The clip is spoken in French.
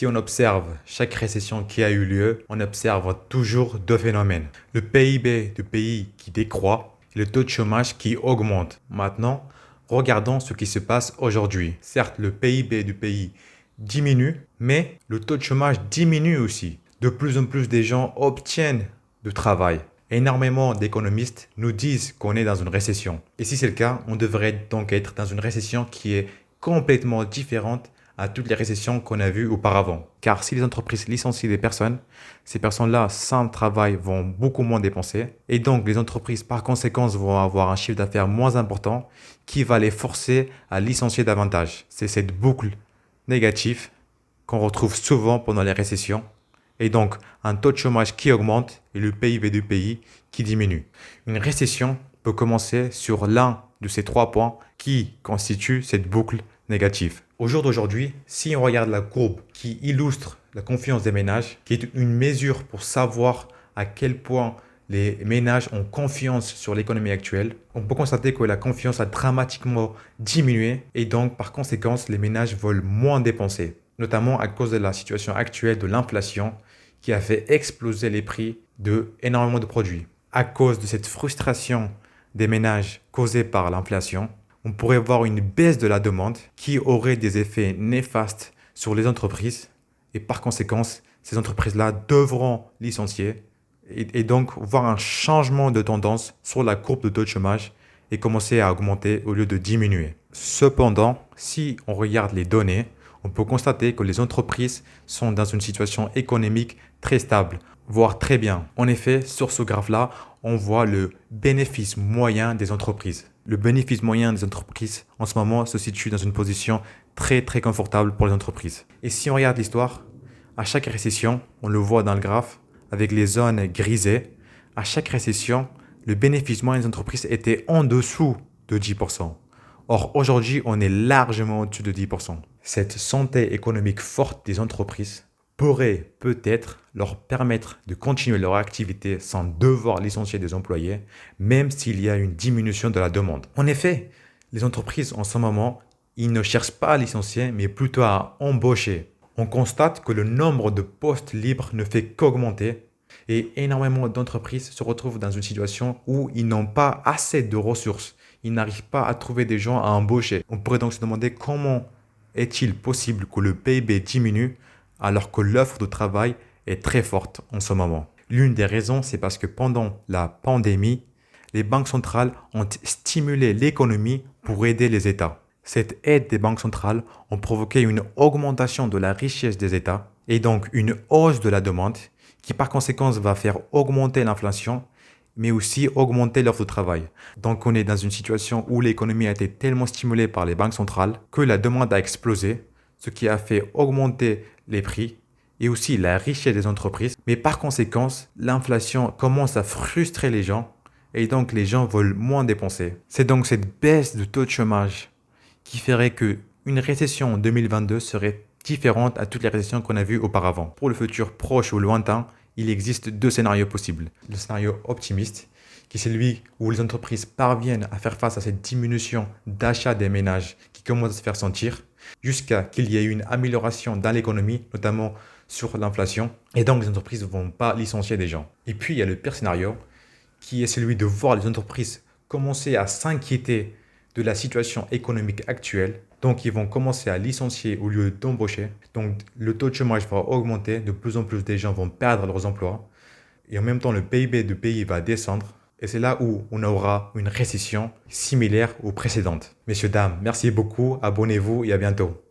Si on observe chaque récession qui a eu lieu, on observe toujours deux phénomènes. Le PIB du pays qui décroît et le taux de chômage qui augmente. Maintenant, regardons ce qui se passe aujourd'hui. Certes, le PIB du pays diminue, mais le taux de chômage diminue aussi. De plus en plus de gens obtiennent du travail. Énormément d'économistes nous disent qu'on est dans une récession. Et si c'est le cas, on devrait donc être dans une récession qui est complètement différente à toutes les récessions qu'on a vues auparavant. Car si les entreprises licencient des personnes, ces personnes-là, sans travail, vont beaucoup moins dépenser. Et donc, les entreprises, par conséquent, vont avoir un chiffre d'affaires moins important qui va les forcer à licencier davantage. C'est cette boucle négative qu'on retrouve souvent pendant les récessions. Et donc, un taux de chômage qui augmente et le PIB du pays qui diminue. Une récession peut commencer sur l'un de ces trois points qui constituent cette boucle négative. Au jour d'aujourd'hui, si on regarde la courbe qui illustre la confiance des ménages, qui est une mesure pour savoir à quel point les ménages ont confiance sur l'économie actuelle, on peut constater que la confiance a dramatiquement diminué et donc par conséquent, les ménages veulent moins dépenser, notamment à cause de la situation actuelle de l'inflation qui a fait exploser les prix de énormément de produits. À cause de cette frustration des ménages causée par l'inflation, on pourrait voir une baisse de la demande qui aurait des effets néfastes sur les entreprises et par conséquent, ces entreprises-là devront licencier et donc voir un changement de tendance sur la courbe de taux de chômage et commencer à augmenter au lieu de diminuer. Cependant, si on regarde les données, on peut constater que les entreprises sont dans une situation économique très stable, voire très bien. En effet, sur ce graphe-là, on voit le bénéfice moyen des entreprises. Le bénéfice moyen des entreprises, en ce moment, se situe dans une position très très confortable pour les entreprises. Et si on regarde l'histoire, à chaque récession, on le voit dans le graphe, avec les zones grisées, à chaque récession, le bénéfice moyen des entreprises était en dessous de 10%. Or, aujourd'hui, on est largement au-dessus de 10%. Cette santé économique forte des entreprises pourrait peut-être leur permettre de continuer leur activité sans devoir licencier des employés, même s'il y a une diminution de la demande. En effet, les entreprises en ce moment, ils ne cherchent pas à licencier, mais plutôt à embaucher. On constate que le nombre de postes libres ne fait qu'augmenter et énormément d'entreprises se retrouvent dans une situation où ils n'ont pas assez de ressources. Ils n'arrivent pas à trouver des gens à embaucher. On pourrait donc se demander comment est-il possible que le PIB diminue alors que l'offre de travail est très forte en ce moment. L'une des raisons, c'est parce que pendant la pandémie, les banques centrales ont stimulé l'économie pour aider les États. Cette aide des banques centrales a provoqué une augmentation de la richesse des États et donc une hausse de la demande qui par conséquent va faire augmenter l'inflation mais aussi augmenter l'offre de travail. Donc on est dans une situation où l'économie a été tellement stimulée par les banques centrales que la demande a explosé, ce qui a fait augmenter les prix et aussi la richesse des entreprises. Mais par conséquent, l'inflation commence à frustrer les gens et donc les gens veulent moins dépenser. C'est donc cette baisse de taux de chômage qui ferait qu'une récession en 2022 serait différente à toutes les récessions qu'on a vues auparavant. Pour le futur proche ou lointain, il existe deux scénarios possibles. Le scénario optimiste, qui est celui où les entreprises parviennent à faire face à cette diminution d'achat des ménages qui commence à se faire sentir, jusqu'à qu'il y ait une amélioration dans l'économie, notamment sur l'inflation, et donc les entreprises ne vont pas licencier des gens. Et puis il y a le pire scénario, qui est celui de voir les entreprises commencer à s'inquiéter de la situation économique actuelle. Donc, ils vont commencer à licencier au lieu d'embaucher. Donc, le taux de chômage va augmenter. De plus en plus de gens vont perdre leurs emplois. Et en même temps, le PIB du pays va descendre. Et c'est là où on aura une récession similaire aux précédentes. Messieurs, dames, merci beaucoup. Abonnez-vous et à bientôt.